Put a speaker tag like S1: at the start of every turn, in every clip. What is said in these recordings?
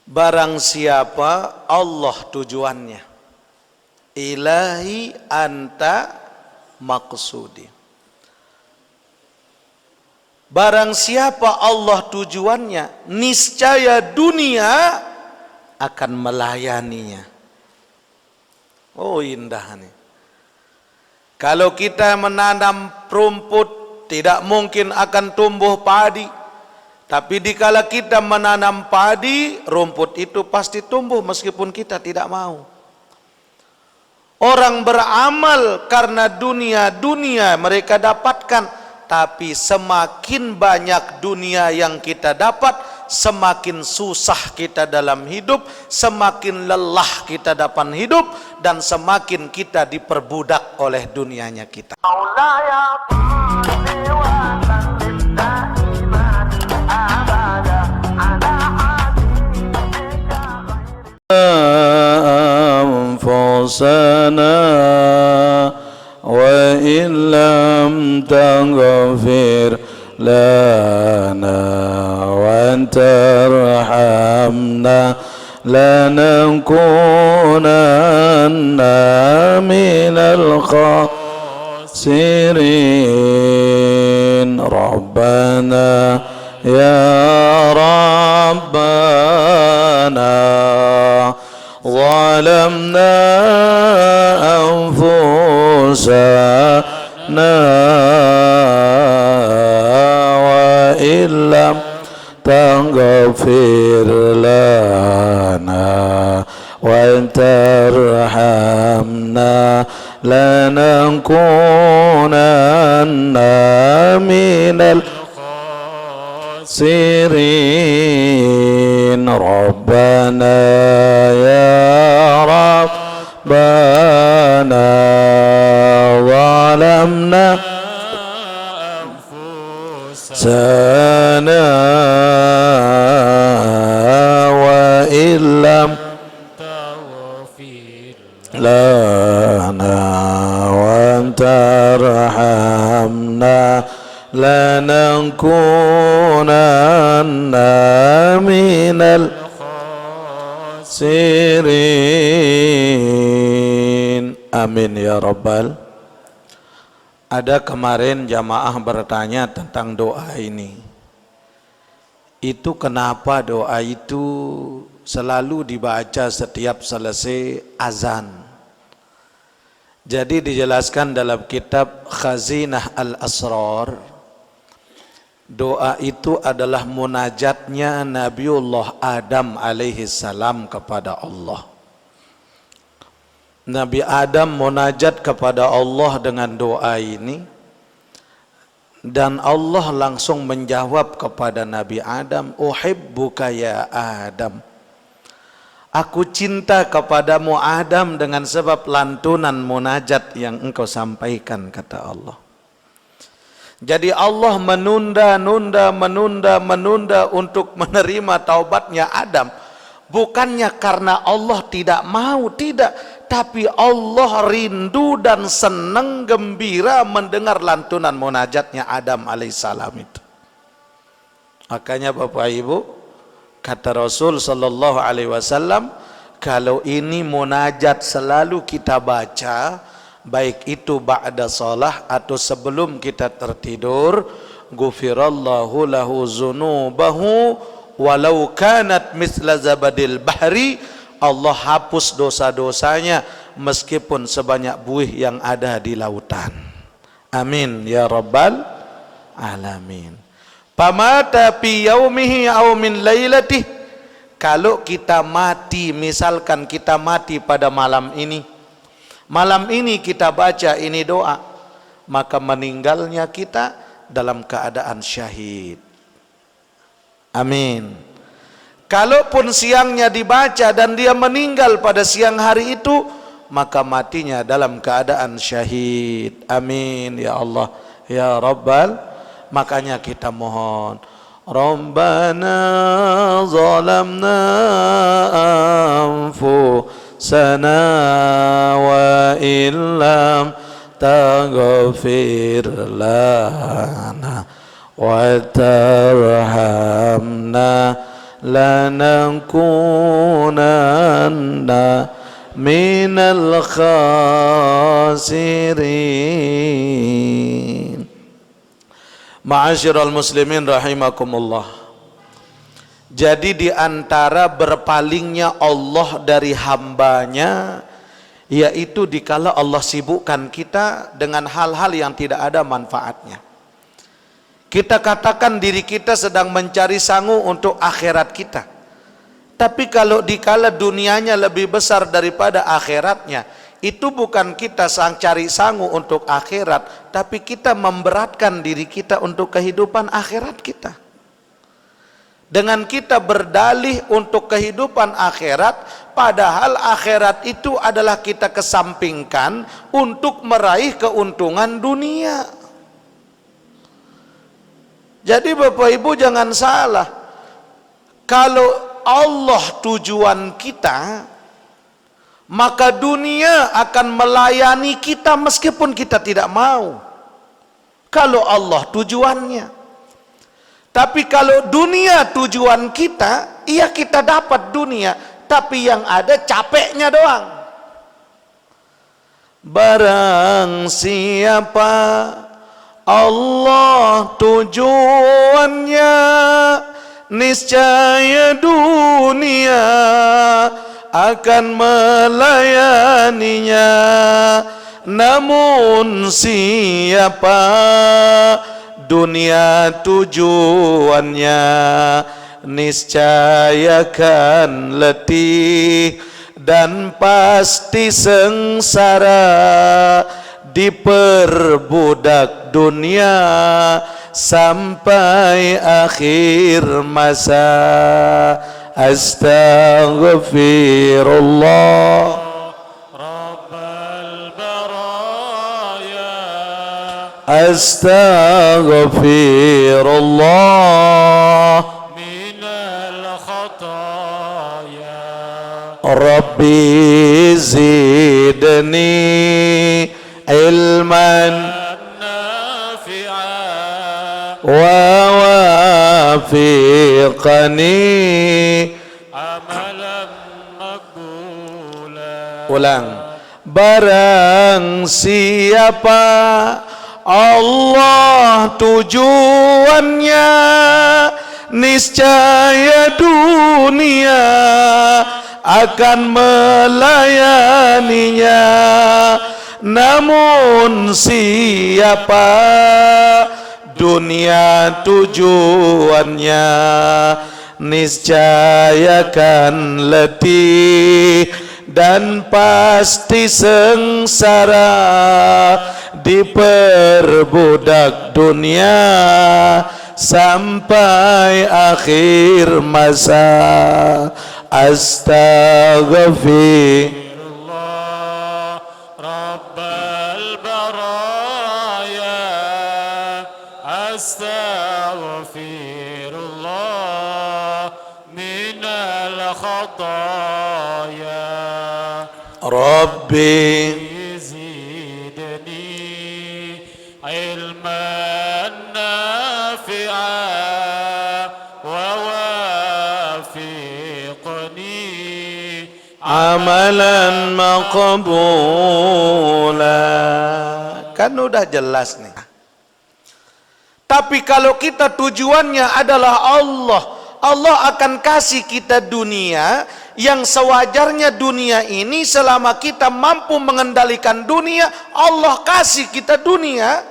S1: Barang siapa Allah tujuannya, ilahi anta maqsudi. Barang siapa Allah tujuannya, niscaya dunia akan melayaninya. Oh, indah nih. Kalau kita menanam rumput, tidak mungkin akan tumbuh padi. Tapi dikala kita menanam padi, rumput itu pasti tumbuh meskipun kita tidak mau. Orang beramal karena dunia mereka dapatkan, tapi semakin banyak dunia yang kita dapat, semakin susah kita dalam hidup, semakin lelah kita dalam hidup, dan semakin kita diperbudak oleh dunianya kita. أنفسنا وإن لم تغفر لنا وترحمنا لنكونن من الخاسرين ربنا يا ربنا ظلمنا أنفسنا وإن لم تغفر لنا وترحمنا لنكونن من الخاسرين ربنا يا ربنا ظلمنا أنفسنا وإن لم تغفر لنا وترحمنا لنكونن من الخاسرين. Amin ya Rabbal. Ada kemarin jamaah bertanya tentang doa ini. Itu kenapa doa itu selalu dibaca setiap selesai azan? Jadi dijelaskan dalam kitab Khazinah Al-Asrar, doa itu adalah munajatnya Nabiullah Adam alaihi salam kepada Allah. Nabi Adam munajat kepada Allah dengan doa ini, dan Allah langsung menjawab kepada Nabi Adam, uhibbuka ya Adam, aku cinta kepadamu Adam dengan sebab lantunan munajat yang engkau sampaikan, kata Allah. Jadi Allah menunda untuk menerima taubatnya Adam. Bukannya karena Allah tidak mau, tidak. Tapi Allah rindu dan senang gembira mendengar lantunan munajatnya Adam alaihissalam itu. Makanya Bapak Ibu, kata Rasul sallallahu alaihi wasallam, kalau ini munajat selalu kita baca, baik itu ba'da shalah atau sebelum kita tertidur, ghufirallahu lahu dzunubahu walau kanat misla zabadil bahri, Allah hapus dosa-dosanya meskipun sebanyak buih yang ada di lautan. Amin ya Rabbal alamin. Pamata fi yaumihi aw min lailatih, kalau kita mati, misalkan kita mati pada malam ini kita baca ini doa, maka meninggalnya kita dalam keadaan syahid. Amin. Kalaupun siangnya dibaca dan dia meninggal pada siang hari itu, maka matinya dalam keadaan syahid. Amin ya Allah ya Rabbal. Makanya kita mohon, Rabbana zalamna anfusana wa illam taghfir lana wa tarhamna lanakunanna minal khasirin. Ma'asyiral muslimin rahimakumullah. Jadi di antara berpalingnya Allah dari hambanya, yaitu dikala Allah sibukkan kita dengan hal-hal yang tidak ada manfaatnya. Kita katakan diri kita sedang mencari sangu untuk akhirat kita, tapi kalau dikala dunianya lebih besar daripada akhiratnya, itu bukan kita sang cari sangu untuk akhirat, tapi kita memberatkan diri kita untuk kehidupan akhirat kita. Dengan kita berdalih untuk kehidupan akhirat, padahal akhirat itu adalah kita kesampingkan untuk meraih keuntungan dunia. Jadi Bapak Ibu jangan salah, kalau Allah tujuan kita, maka dunia akan melayani kita meskipun kita tidak mau. Kalau Allah tujuannya. Tapi kalau dunia tujuan kita, iya kita dapat dunia, tapi yang ada capeknya doang. Barang siapa Allah tujuannya, niscaya dunia akan melayaninya. Namun siapa dunia tujuannya, niscaya kan letih dan pasti sengsara, diperbudak dunia sampai akhir masa. Astaghfirullah Rabbal baraya, astaghfirullah minal khataya, Rabbi zidni ilman wawafiqani amalan maqbula. Ulang. Barang siapa Allah tujuannya, niscaya dunia akan melayaninya. Namun siapa dunia tujuannya, niscaya kan letih dan pasti sengsara, diperbudak dunia sampai akhir masa. Astaghfirullah Rabbal baraya, astaghfirullah minal khataya, Rabbi zidni ilman nafi'a wa wafiqni amalan maqbula. Kan udah jelas nih. Tapi kalau kita tujuannya adalah Allah, Allah akan kasih kita dunia yang sewajarnya. Dunia ini selama kita mampu mengendalikan dunia, Allah kasih kita dunia.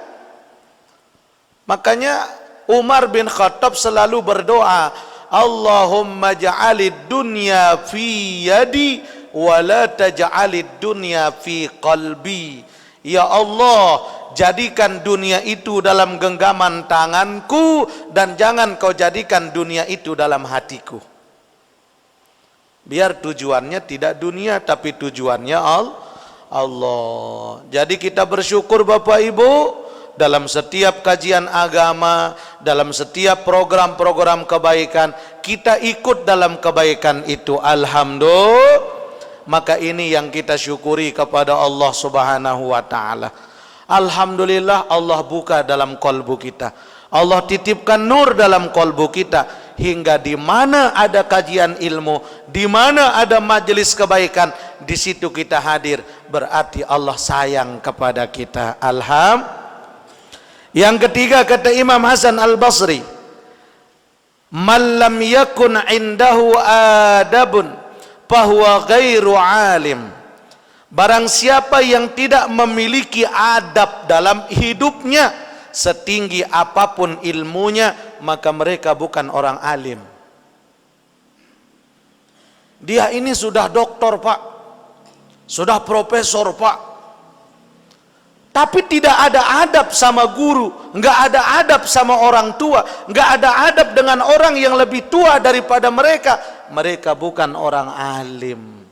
S1: Makanya Umar bin Khattab selalu berdoa, Allahumma ja'alid dunya fi yadi wa la taj'alid dunya fi qalbi. Ya Allah, jadikan dunia itu dalam genggaman tanganku, dan jangan kau jadikan dunia itu dalam hatiku. Biar tujuannya tidak dunia, tapi tujuannya Allah. Jadi kita bersyukur Bapak Ibu, dalam setiap kajian agama, dalam setiap program-program kebaikan, kita ikut dalam kebaikan itu. Alhamdulillah. Maka ini yang kita syukuri kepada Allah Subhanahu wa ta'ala. Alhamdulillah Allah buka dalam kolbu kita, Allah titipkan nur dalam kolbu kita. hingga di mana ada kajian ilmu, di mana ada majelis kebaikan, di situ kita hadir, berarti Allah sayang kepada kita. Yang ketiga, kata Imam Hasan Al-Basri, man lam yakun indahu adabun fahuwa ghairu alim. Barang siapa yang tidak memiliki adab dalam hidupnya, setinggi apapun ilmunya, maka mereka bukan orang alim. Dia ini sudah doktor pak, sudah profesor pak, tapi tidak ada adab sama guru, nggak ada adab sama orang tua, nggak ada adab dengan orang yang lebih tua daripada mereka. Mereka bukan orang alim.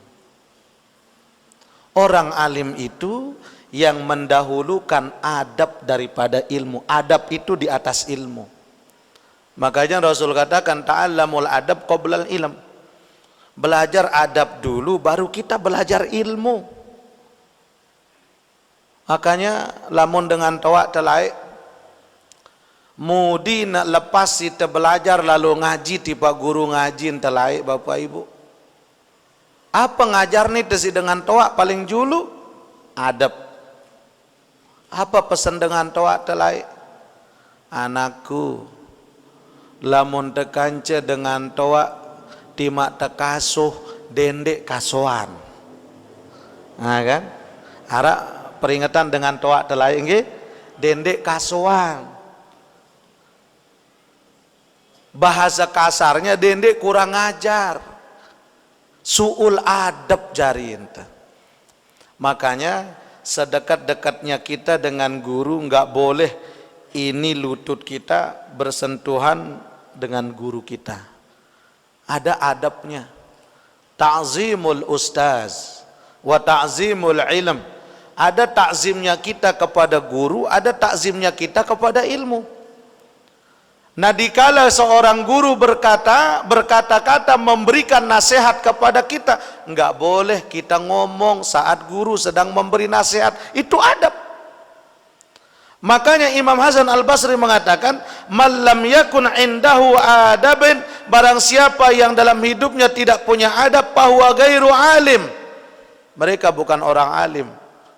S1: Orang alim itu yang mendahulukan adab daripada ilmu. Adab itu di atas ilmu. Makanya Rasul katakan ta'allamul adab qoblal ilm. Belajar adab dulu baru kita belajar ilmu. Makanya lamun dengan tawak telai mudi nak lepas kita belajar lalu ngaji tiba guru ngaji telai Bapak Ibu. Apa ngajar nih tesi dengan toa paling julu adab. Apa pesan dengan toa telai? Anakku, lamun tekance dengan toa timak tekasuh dendek kasuan. Nah kan? Ara peringatan dengan toa telai nggih dendek kasuan. Bahasa kasarnya dendek kurang ajar. Su'ul adab jari ente. Makanya sedekat-dekatnya kita dengan guru nggak boleh ini lutut kita bersentuhan dengan guru kita. Ada adabnya. Ta'zimul ustaz wa ta'zimul ilm. Ada takzimnya kita kepada guru, ada takzimnya kita kepada ilmu. Nah, dikala seorang guru berkata-kata memberikan nasihat kepada kita, enggak boleh kita ngomong saat guru sedang memberi nasihat. Itu adab. Makanya Imam Hasan Al-Basri mengatakan, "Man lam yakun indahu adabin", barang siapa yang dalam hidupnya tidak punya adab, fahuwa ghairu alim. Mereka bukan orang alim,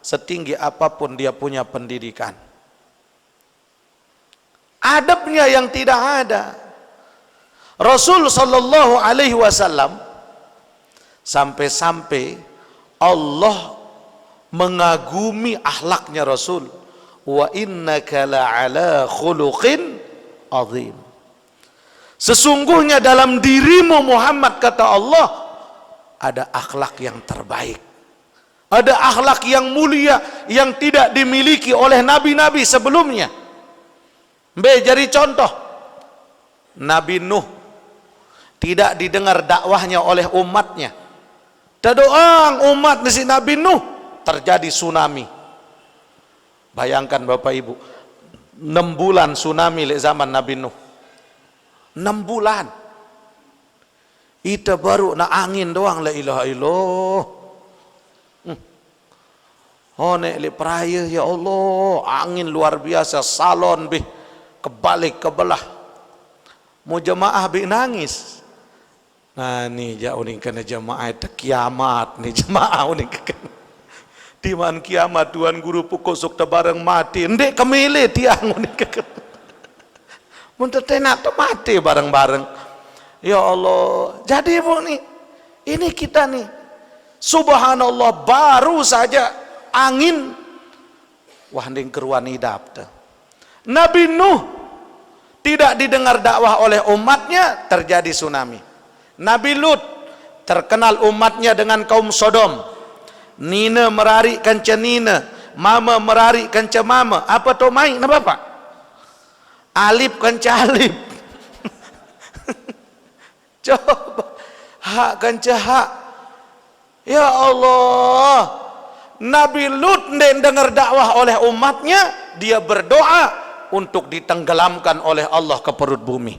S1: setinggi apapun dia punya pendidikan. Adabnya yang tidak ada. Rasul sallallahu alaihi wasallam sampai-sampai Allah mengagumi akhlaknya Rasul. Wa innaka la'ala khuluqin azim. Sesungguhnya dalam dirimu Muhammad, kata Allah, ada akhlak yang terbaik. Ada akhlak yang mulia yang tidak dimiliki oleh nabi-nabi sebelumnya. Jadi contoh, Nabi Nuh tidak didengar dakwahnya oleh umatnya. Doang umat si Nabi Nuh terjadi tsunami. Bayangkan Bapak Ibu, 6 bulan tsunami le zaman Nabi Nuh. 6 bulan. Itu baru na angin doang, la ilaha illallah. Oh nek le peraya ya Allah, angin luar biasa, salon bih kebalik kebelah. Mau jemaah bi nangis. Nah ni jauh ni kena jemaah itu kiamat ni jemaah ni kena. Di man kiamat tuan guru pukul sok bareng mati. Ndek kemile tiang ni kena. Mun tetenak tu mati bareng-bareng. Ya Allah. Jadi bu ni ini kita nih. Subhanallah, baru saja angin wah nding keruan idap tu. Nabi Nuh tidak didengar dakwah oleh umatnya, terjadi tsunami. Nabi Lut terkenal umatnya dengan kaum Sodom. Nina merari kanca nina, mama merari kanca mama. Apa tu main apa pak? Alif kanca alif. Coba hak kanca hak. Ya Allah, Nabi Lut dengar dakwah oleh umatnya, dia berdoa untuk ditenggelamkan oleh Allah ke perut bumi.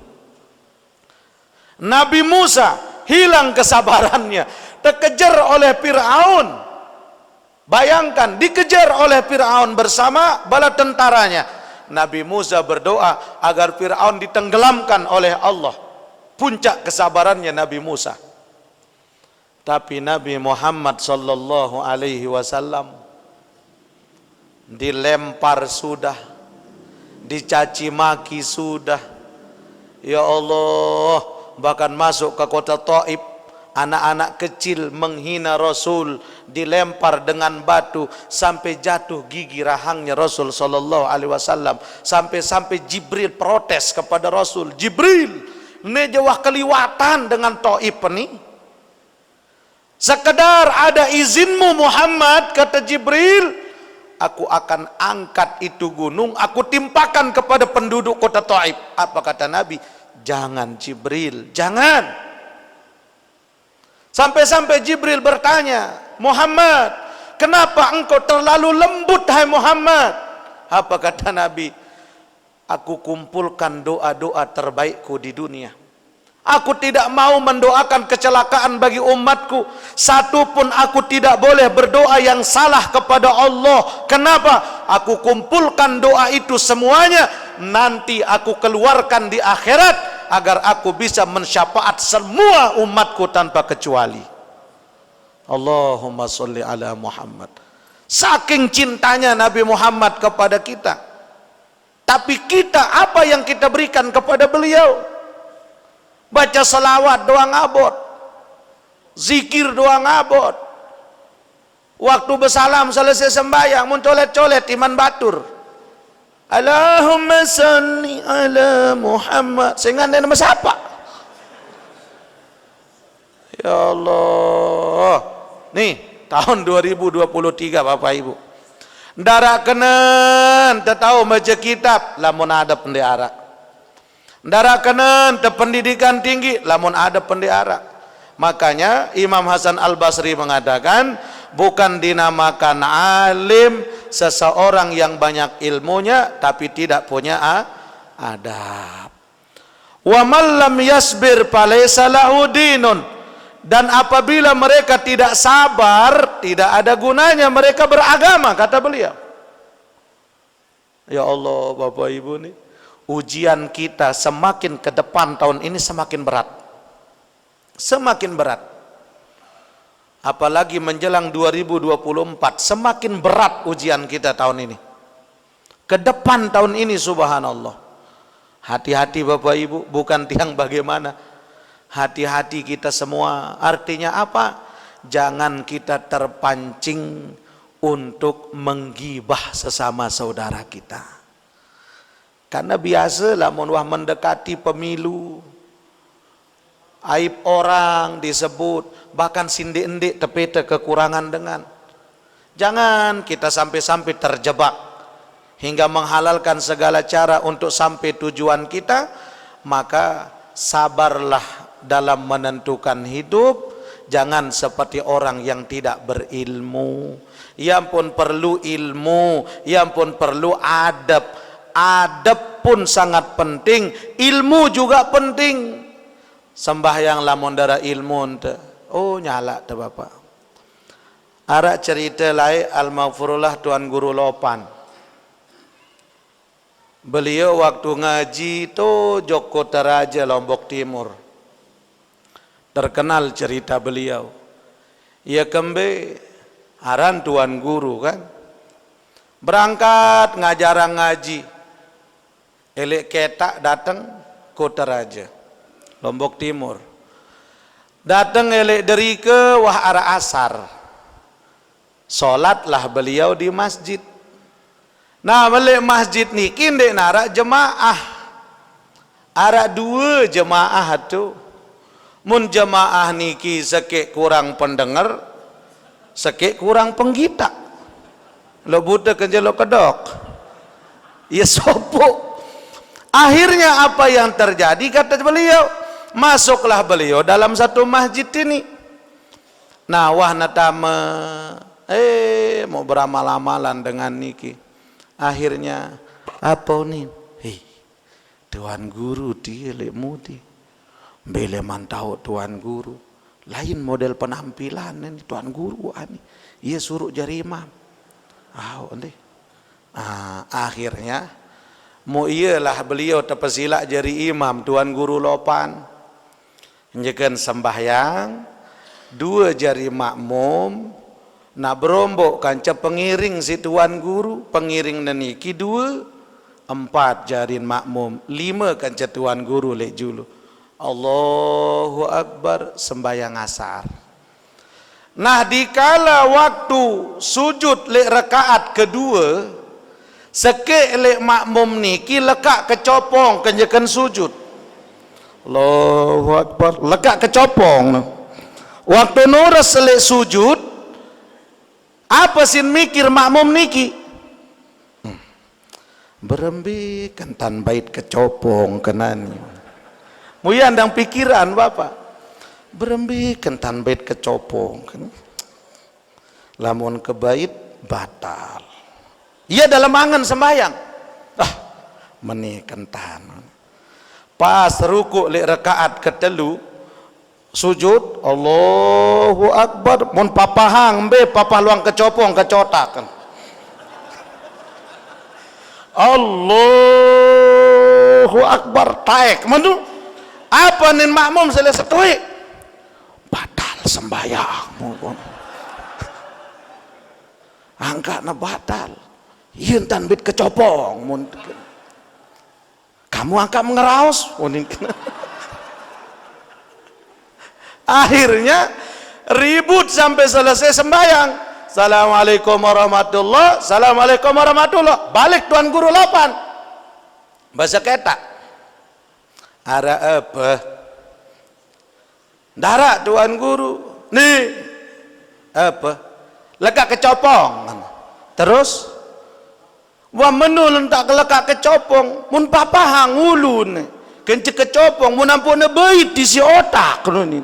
S1: Nabi Musa hilang kesabarannya, terkejar oleh Fir'aun. Bayangkan, dikejar oleh Fir'aun bersama bala tentaranya. Nabi Musa berdoa agar Fir'aun ditenggelamkan oleh Allah. puncak kesabarannya Nabi Musa. Tapi Nabi Muhammad sallallahu alaihi wasallam dilempar sudah, dicaci maki sudah. Ya Allah, bahkan masuk ke kota Taif, anak-anak kecil menghina Rasul, dilempar dengan batu sampai jatuh gigi rahangnya Rasul sallallahu alaihi wasallam, sampai Jibril protes kepada Rasul, Jibril, ini jawah keliwatan dengan Taif ini. Sekedar ada izinmu Muhammad, kata Jibril, aku akan angkat itu gunung, aku timpakan kepada penduduk kota Taif. Apa kata Nabi? Jangan Jibril, jangan. Sampai Jibril bertanya, Muhammad, kenapa engkau terlalu lembut, hai Muhammad? Apa kata Nabi? Aku kumpulkan doa-doa terbaikku di dunia. Aku tidak mau mendoakan kecelakaan bagi umatku. Satu pun aku tidak boleh berdoa yang salah kepada Allah. Kenapa? Aku kumpulkan doa itu semuanya, nanti aku keluarkan di akhirat agar aku bisa mensyafaat semua umatku tanpa kecuali. Allahumma sholli ala Muhammad. Saking cintanya Nabi Muhammad kepada kita. Tapi kita, apa yang kita berikan kepada beliau? Baca selawat doang abot, zikir doang abot. Waktu bersalam selesai sembahyang mencolet-colet iman batur. Allahumma salli ala Muhammad. Sehingga ada nama siapa? Ya Allah. Nih, tahun 2023 Bapak Ibu. Darah kenen, tahu baca kitab, lamun ada pendahara. Darah kenen te pendidikan tinggi, lamun ada pendahara. Makanya Imam Hasan Al-Basri mengatakan, bukan dinamakan alim seseorang yang banyak ilmunya tapi tidak punya adab. Wa man lam yasbir falaysa lahu dinun. Dan apabila mereka tidak sabar, tidak ada gunanya mereka beragama, kata beliau. Ya Allah, Bapak Ibu nih, ujian kita semakin ke depan tahun ini semakin berat. Semakin berat. Apalagi menjelang 2024, semakin berat ujian kita tahun ini. Ke depan tahun ini subhanallah. Hati-hati Bapak Ibu, bukan tiang bagaimana. Hati-hati kita semua. Artinya apa? Jangan kita terpancing untuk menggibah sesama saudara kita. Karena biasa lamun wah mendekati pemilu, aib orang disebut, bahkan sindik-endik tepete kekurangan dengan. Jangan kita sampai-sampai terjebak hingga menghalalkan segala cara untuk sampai tujuan kita. Maka sabarlah dalam menentukan hidup. Jangan seperti orang yang tidak berilmu. Yang pun perlu ilmu, yang pun perlu adab. Adab pun sangat penting, ilmu juga penting. Sembahyang lamun dara ilmu ente, oh nyala te Bapak. Ara cerita lain Al-Maghfurullah Tuan Guru Lopan. Beliau waktu ngaji to Joko Teraja Lombok Timur. Terkenal cerita beliau. Ia kembe aran Tuan Guru kan. Berangkat ngajarang ngaji. Elek ketak datang Kota Raja Lombok Timur. Datang elek dari ke wah arah asar. Solatlah beliau di masjid. Nah balik masjid ni kinde nara jemaah. Ara dua jemaah tu. Mun jemaah niki sekek kurang pendengar, sekek kurang penggita. Lo buta kerja lo kedok. Ya sopo. Akhirnya apa yang terjadi kata beliau? Masuklah beliau dalam satu masjid ini. Nah wah natama mau beramal-amalan dengan niki. Akhirnya apa nih? Hei, Tuan Guru dia lek mudi. Bele mantau Tuan Guru. Lain model penampilan ini Tuan Guru ani. Ia suruh jadi imam. Akhirnya mau iyalah beliau terpesilak jadi imam Tuan Guru Lopan. Njekan sembahyang, dua jari makmum, nak berombok kanca pengiring si tuan guru, pengiring neniki dua, empat jari makmum, lima kanca tuan guru lek julu. Allahu Akbar, sembahyang asar. Nah dikala waktu sujud lek rakaat kedua, sekek lek makmum niki lekak kecopong kenjekan sujud. Allahu Akbar, lekak kecopong. Waktu nuras selek sujud, apa sin mikir makmum niki? Berembi kentan bait kecopong kenani. Muyan dang pikiran bapak. Berembi kentan bait kecopong. Lamun ke bait batal. Ia dalam angan sembahyang. Meni kentan. Pas ruku lek rakaat ketelu sujud Allahu Akbar mun papahang be papah luang kecopong kecotakan. Allahu Akbar taek menu apa nin makmum selesai setui batal sembahyang angka na batal ieun tan bit kecopong mun kamu angkat mengeraus. Akhirnya ribut sampai selesai sembahyang. Assalamualaikum warahmatullah, assalamualaikum warahmatullah. Balik tuan guru 8. Bahasa ketak. Ara apa? Darak tuan guru. Nih. Apa? Lekak kecopong. Terus wa menul tak kelekak kecopong mun papahang ulun kence kecopong mun ampun bait di si otak ni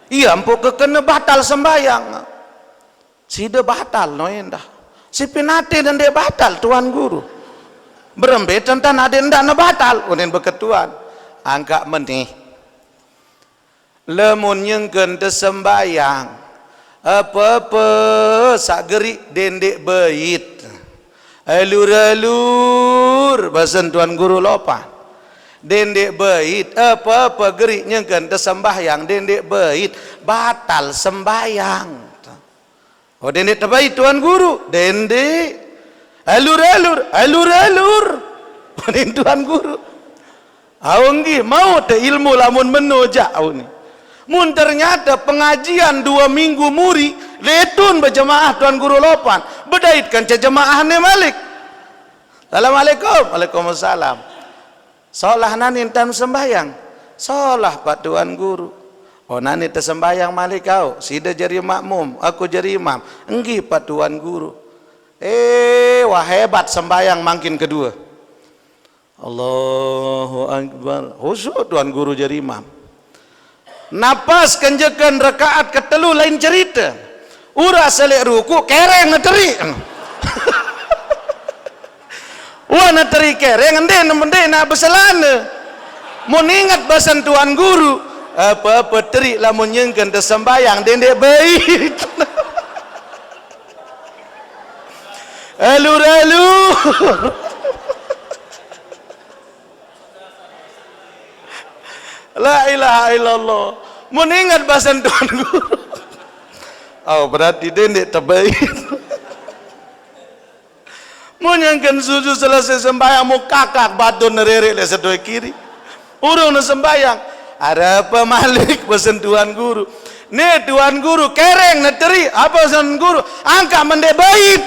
S1: iya ampun kena batal sembayang sida batal no endah si pinate dan dia batal tuan guru berembe tentang ada ndak na batal unen beketuan angka menih lemun nyengkeun teu sembayang apa-apa sak gerik dendek bait alur-alur bahasan tuan guru lopan dendek bait apa-apa geriknya kan tersembahyang dendek bait batal sembahyang. Oh dendek terbait tuan guru dendek alur-alur tuan guru awanggi mau te ilmu lamun meno jauh ni mun ternyata pengajian 2 minggu muri letun berjemaah tuan guru lopan bedaitkan jemaah ni malik. Assalamualaikum. Waalaikumsalam. Solah nani tam sembahyang. Solah pak tuan guru. Oh nani tersembahyang malik kau. Sida jadi makmum, aku jadi imam. Enggi pak tuan guru. Wah hebat sembahyang makin kedua. Allahu Akbar. Khusyuk tuan guru jadi imam. Napas kenjekan rakaat ketelu lain cerita. Ura selek ruku kereng ngeteri. Wah ngeteri kereng ende nak berselana. Mun ingat bahasan tuan guru, apa-apa teri lamun nyengkeun teu sembayang dendek bait. Alur-alur. La ilaha illallah. Mun ingat bahasan tuan guru. Oh berarti dendek terbaik. Mun nyangkan sujud selesai sembahyang mu kakak batu nerere le sedoi kiri. Urung sembahyang. Ada apa malik bahasan tuan guru. Nih tuan guru kereng neteri apa bahasan guru angka mendek bait.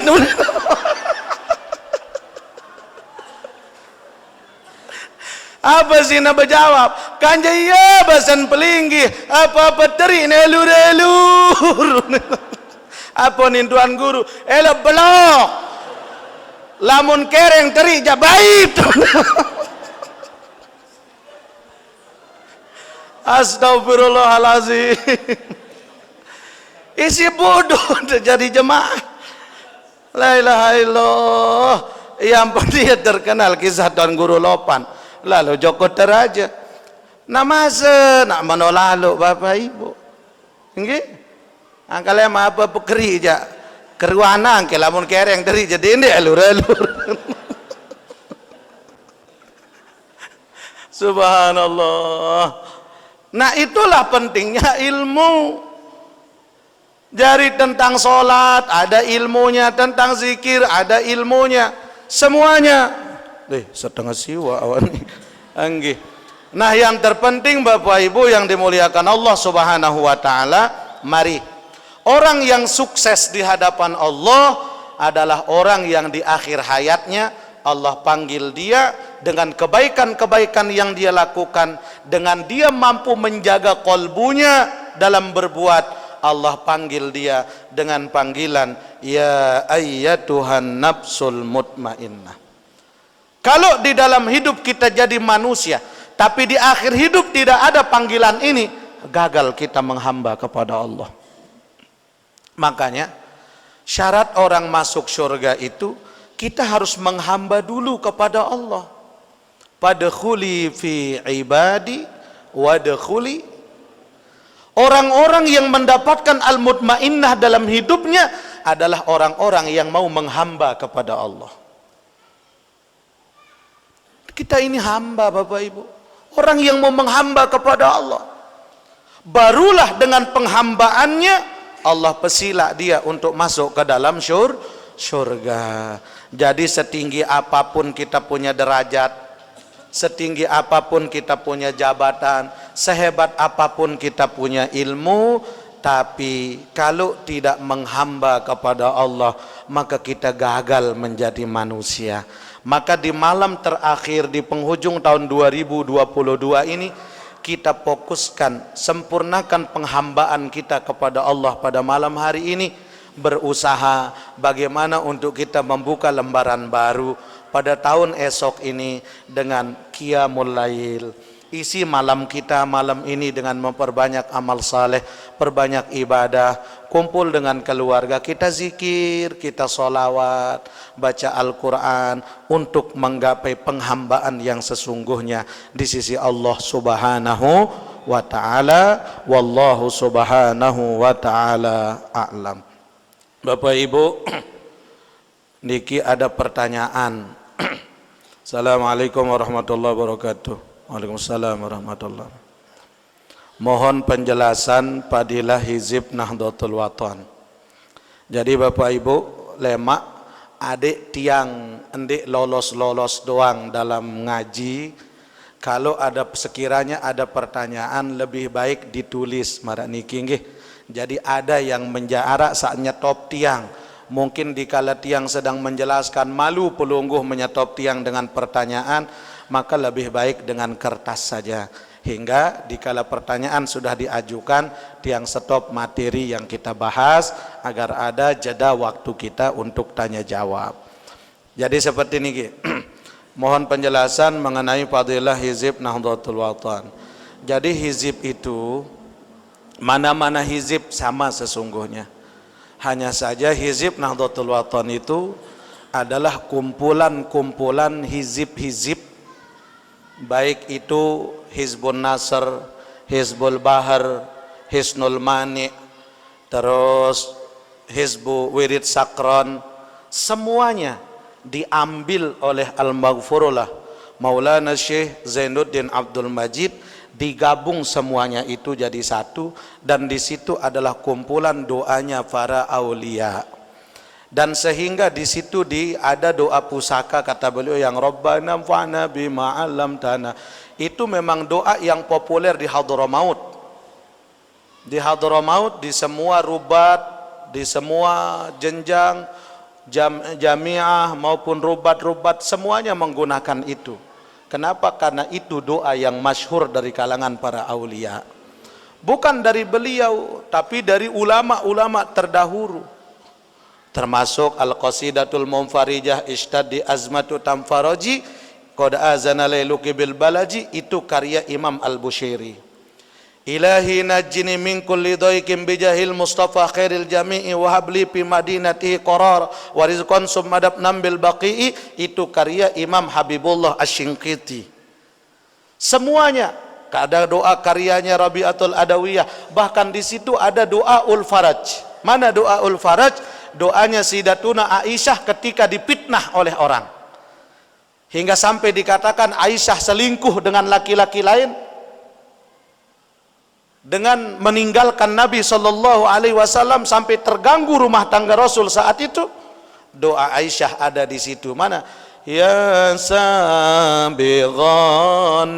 S1: Apa sih nak berjawab? Kanja iya bahasan pelinggi. Apa-apa teri nelur-nelur. Apa nih tuan guru? Elok belok. Lamun kereng teri jabait. Astagfirullahalazim. Isi bodoh jadi jemaah. La ilaha illallah. Yang dia terkenal kisah tuan guru lopan. Lalu Joko teraja namase nak menolalu bapak ibu nggih angkale apa pekeri ja keruana angke lamun kereng dari jadi ini alur-alur. Subhanallah. Nah itulah pentingnya ilmu. Jadi tentang sholat ada ilmunya, tentang zikir ada ilmunya, semuanya. Setengah siwa awan ini. Nah yang terpenting Bapak Ibu yang dimuliakan Allah Subhanahu wa taala, mari orang yang sukses di hadapan Allah adalah orang yang di akhir hayatnya Allah panggil dia dengan kebaikan-kebaikan yang dia lakukan, dengan dia mampu menjaga kolbunya dalam berbuat. Allah panggil dia dengan panggilan ya ayyatuhan nafsul mutmainnah. Kalau di dalam hidup kita jadi manusia tapi di akhir hidup tidak ada panggilan ini, gagal kita menghamba kepada Allah. Makanya syarat orang masuk surga itu kita harus menghamba dulu kepada Allah. Fadkhuli fi ibadi wadkhuli. Orang-orang yang mendapatkan al-mutmainnah dalam hidupnya adalah orang-orang yang mau menghamba kepada Allah. Kita ini hamba Bapak Ibu, orang yang mau menghamba kepada Allah. Barulah dengan penghambaannya Allah pesila dia untuk masuk ke dalam surga. Jadi setinggi apapun kita punya derajat, setinggi apapun kita punya jabatan, sehebat apapun kita punya ilmu, tapi kalau tidak menghamba kepada Allah maka kita gagal menjadi manusia. Maka di malam terakhir di penghujung tahun 2022 ini kita fokuskan, sempurnakan penghambaan kita kepada Allah pada malam hari ini, berusaha bagaimana untuk kita membuka lembaran baru pada tahun esok ini dengan qiyamul lail. Isi malam kita malam ini dengan memperbanyak amal saleh, perbanyak ibadah, kumpul dengan keluarga, kita zikir, kita sholawat, baca Al-Quran untuk menggapai penghambaan yang sesungguhnya di sisi Allah Subhanahu wa ta'ala. Wallahu subhanahu wa ta'ala a'lam. Bapak Ibu, niki ada pertanyaan. Assalamualaikum warahmatullahi wabarakatuh. Waalaikumsalam warahmatullahi wabarakatuh. Mohon penjelasan Fadilah Hizib Nahdlatul Wathon. Jadi Bapak Ibu, lemak adik tiang endik lolos-lolos doang dalam ngaji. Kalau ada sekiranya ada pertanyaan lebih baik ditulis marah niki nggih. Jadi ada yang menjarak saat nyetop tiang. Mungkin dikala tiang sedang menjelaskan malu pelungguh menyetop tiang dengan pertanyaan, maka lebih baik dengan kertas saja. Hingga dikala pertanyaan sudah diajukan, tiang stop materi yang kita bahas agar ada jeda waktu kita untuk tanya jawab. Jadi seperti ini. Mohon penjelasan mengenai Fadilah Hizib Nahdlatul Wathon. Jadi hizib itu mana-mana hizib sama sesungguhnya. Hanya saja hizib Nahdlatul Wathon itu adalah kumpulan-kumpulan hizib-hizib, baik itu Hizbun Nasr, Hizbul Bahar, Hisnul Mani, terus Hizbu Wirid Sakron, semuanya diambil oleh Al-Maghfurullah Maulana Syekh Zainuddin Abdul Majid, digabung semuanya itu jadi satu, dan di situ adalah kumpulan doanya para aulia. Dan sehingga di situ ada doa pusaka kata beliau yang Rabbana fa'na bima 'allamtana. Itu memang doa yang populer di Hadramaut. Di Hadramaut, di semua rubat, di semua jenjang jamiah maupun rubat-rubat semuanya menggunakan itu. Kenapa? Karena itu doa yang masyhur dari kalangan para aulia. Bukan dari beliau, tapi dari ulama-ulama terdahulu. Termasuk Al-Qasidatul Munfarijah Ishtaddi Azmatu Tamfaraji Qad azana lailuki bil balaji, itu karya Imam Al-Bushairi. Ilahi najjini min kulli dhaikin bijahil Mustafa khairil jami'i wa habli fi madinatihi qarar wa rizqan summadab nambil baqi'i, itu karya Imam Habibullah Asy-Shinqiti. Semuanya ada doa karyanya Rabi'atul Adawiyah, bahkan di situ ada doaul faraj. Mana doaul faraj? Doanya Sayyidatuna Aisyah ketika dipitnah oleh orang, hingga sampai dikatakan Aisyah selingkuh dengan laki-laki lain. dengan meninggalkan Nabi sallallahu alaihi wasallam sampai terganggu rumah tangga Rasul saat itu. Doa Aisyah ada di situ. Mana? Ya sabighan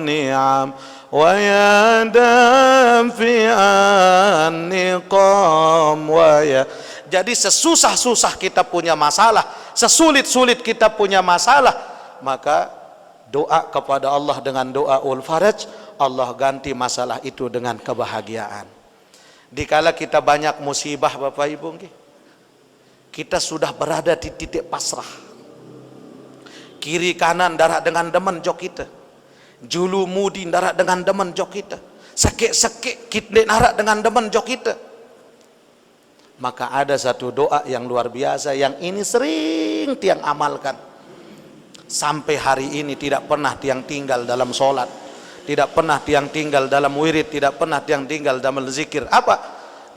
S1: ni'am wa ya dafi'an niqam wa ya. Jadi sesusah-susah kita punya masalah, sesulit-sulit kita punya masalah, maka doa kepada Allah dengan doa ul faraj, Allah ganti masalah itu dengan kebahagiaan. Dikala kita banyak musibah Bapak Ibu, kita sudah berada di titik pasrah. Kiri kanan darah dengan demen jok kita. Julu mudi darah dengan demen jok kita. Sekik-sekik kita darah dengan demen jok kita. Maka ada satu doa yang luar biasa yang ini sering tiang amalkan. Sampai hari ini tidak pernah tiang tinggal dalam sholat, tidak pernah tiang tinggal dalam wirid, tidak pernah tiang tinggal dalam zikir. Apa?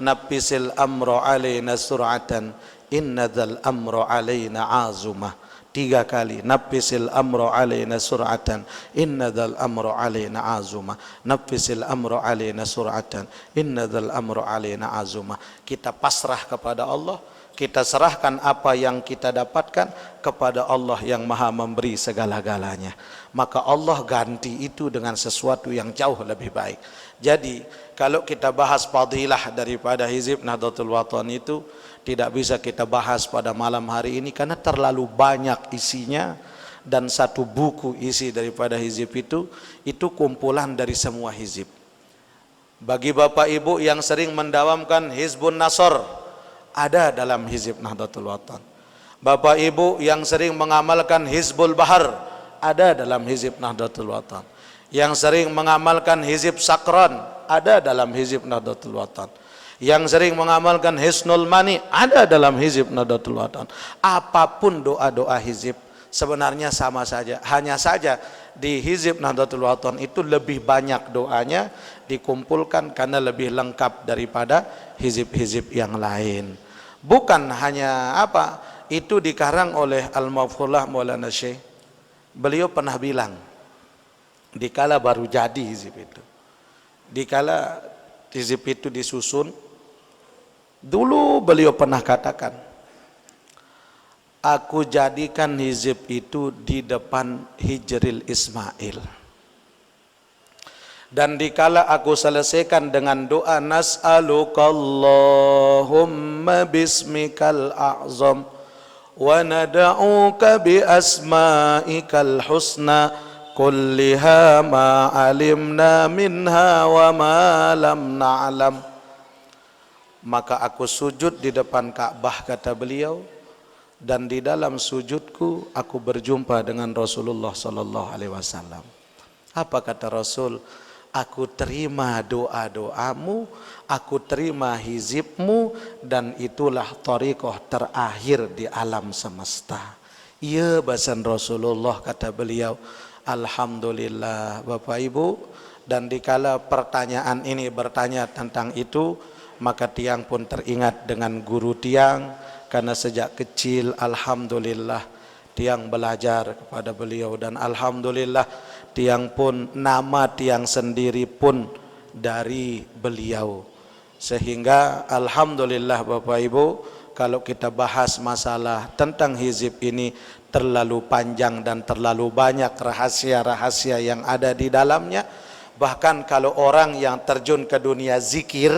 S1: Nafisil amro alaina sur'atan innadzal amro alaina azumah. 3 kali. Nafisil amro alaina sur'atan innadzal amro alaina azumah. Nafisil amro alaina sur'atan innadzal amro alaina azumah. Kita pasrah kepada Allah, kita serahkan apa yang kita dapatkan kepada Allah yang maha memberi segala-galanya. Maka Allah ganti itu dengan sesuatu yang jauh lebih baik. Jadi kalau kita bahas fadilah daripada hizib Nahdlatul Wathon itu tidak bisa kita bahas pada malam hari ini karena terlalu banyak isinya. Dan satu buku isi daripada hizib itu kumpulan dari semua hizib. Bagi Bapak Ibu yang sering mendawamkan Hizbun Nasr, ada dalam hizib Nahdlatul Wathon. Bapak Ibu yang sering mengamalkan Hizbul Bahar, ada dalam hizib Nahdlatul Wathon. Yang sering mengamalkan hizib Sakran, ada dalam hizib Nahdlatul Wathon. Yang sering mengamalkan Hisnul Mani, ada dalam hizib Nahdlatul Wathon. Apapun doa-doa hizib sebenarnya sama saja. Hanya saja di hizib Nahdlatul Wathon itu lebih banyak doanya dikumpulkan karena lebih lengkap daripada hizib-hizib yang lain. Bukan hanya apa, itu dikarang oleh Al-Mafhullah Maulana Syekh. Beliau pernah bilang, dikala baru jadi hizib itu, dikala hizib itu disusun, dulu beliau pernah katakan, aku jadikan hizib itu di depan Hijril Ismail. Dan dikala aku selesaikan dengan doa nas'alukallahumma bismikal a'zam wa nada'uka bi asma'ikal husna kulliha ma alimna minha wa ma lam na'lam. Maka aku sujud di depan Ka'bah, kata beliau, dan di dalam sujudku aku berjumpa dengan Rasulullah sallallahu alaihi wasallam. Apa kata Rasul? Aku terima doa-doamu, aku terima hizibmu, dan itulah thariqah terakhir di alam semesta. Iya bahasan Rasulullah, kata beliau. Alhamdulillah Bapak Ibu. Dan dikala pertanyaan ini bertanya tentang itu, maka tiang pun teringat dengan guru tiang. Karena sejak kecil alhamdulillah tiang belajar kepada beliau, dan alhamdulillah tiang pun nama tiang sendiri pun dari beliau. Sehingga alhamdulillah Bapak Ibu, kalau kita bahas masalah tentang hizib ini terlalu panjang dan terlalu banyak rahasia-rahasia yang ada di dalamnya. Bahkan kalau orang yang terjun ke dunia zikir,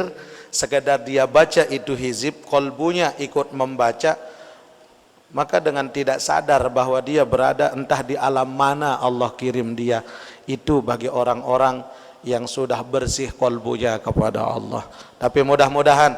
S1: sekedar dia baca itu hizib, kolbunya ikut membaca, maka dengan tidak sadar bahwa dia berada entah di alam mana Allah kirim dia. Itu bagi orang-orang yang sudah bersih kolbunya kepada Allah. Tapi mudah-mudahan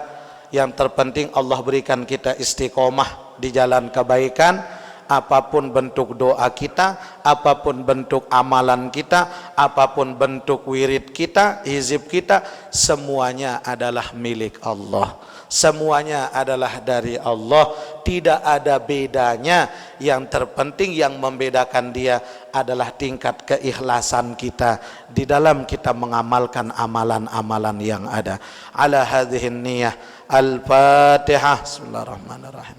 S1: yang terpenting Allah berikan kita istiqomah di jalan kebaikan. Apapun bentuk doa kita, apapun bentuk amalan kita, apapun bentuk wirid kita, hizib kita, semuanya adalah milik Allah. Semuanya adalah dari Allah. Tidak ada bedanya. Yang terpenting yang membedakan dia adalah tingkat keikhlasan kita di dalam kita mengamalkan amalan-amalan yang ada. Ala hadhihin niyah. Al-Fatihah. Bismillahirrahmanirrahim.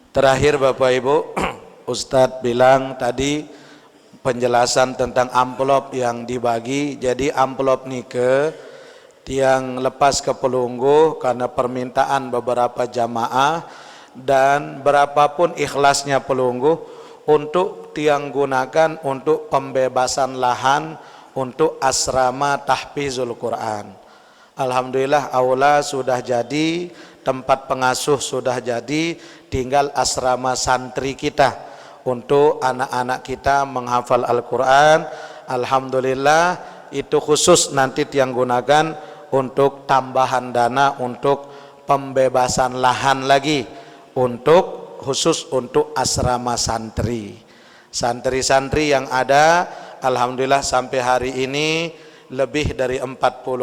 S1: Terakhir Bapak Ibu, Ustadz bilang tadi penjelasan tentang amplop yang dibagi. Jadi amplop nike tiang lepas ke pelunggu karena permintaan beberapa jamaah, dan berapapun ikhlasnya pelunggu untuk tiang gunakan untuk pembebasan lahan untuk asrama tahfizul Quran. Alhamdulillah aula sudah jadi, tempat pengasuh sudah jadi, tinggal asrama santri kita untuk anak-anak kita menghafal Al-Quran. Alhamdulillah itu khusus nanti tiang gunakan untuk tambahan dana untuk pembebasan lahan lagi, untuk khusus untuk asrama santri. Santri-santri yang ada alhamdulillah sampai hari ini lebih dari 40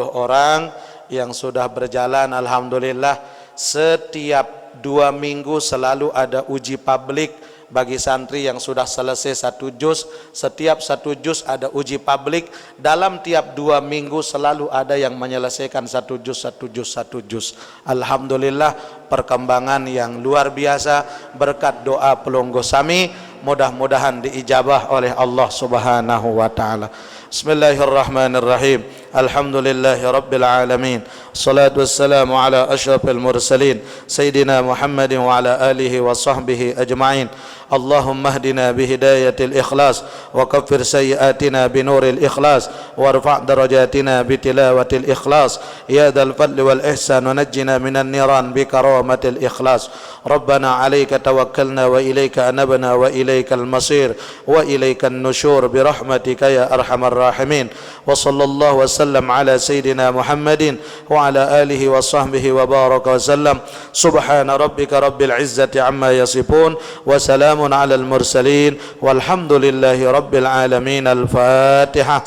S1: orang yang sudah berjalan. Alhamdulillah setiap 2 minggu selalu ada uji publik bagi santri yang sudah selesai 1 juz. Setiap 1 juz ada uji publik. Dalam tiap 2 minggu selalu ada yang menyelesaikan 1 juz. Alhamdulillah perkembangan yang luar biasa berkat doa pelunggu sami, mudah-mudahan diijabah oleh Allah Subhanahu wa taala. Bismillahirrahmanirrahim. Alhamdulillahi rabbil alamin. Salatu wassalamu ala asyrafil mursalin Sayyidina Muhammadin wa ala alihi wa sahbihi ajma'in. Allahumma hdina bihidayatil ikhlas wa kaffir sayyiatina binuril ikhlas warfa' darajatina bitilawatil ikhlas ya dzal fadli wal ihsan wa najjina minan niran bikaramatil ikhlas. Rabbana 'alaika tawakkalna wa ilaika anabna wa ilaikal masir wa ilaikan nusyur birahmatika ya arhamar rahimin. Wa sallallahu wasallam ala sayyidina Muhammadin wa ala alihi wa sahbihi wa baraka wa sallam. Subhana rabbika rabbil izzati amma yasifun wa salamun ala al mursalin walhamdulillahi rabbil alamin. Al-Fatihah.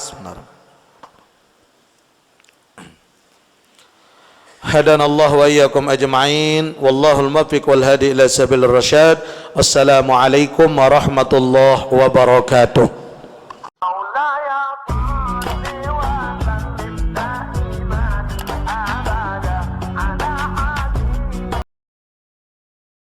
S1: Hadana Allah wa iyyakum ajma'in wallahul muwaffiq wal hadi ila sabilir rasyad. Wassalamu alaikum warahmatullahi wabarakatuh.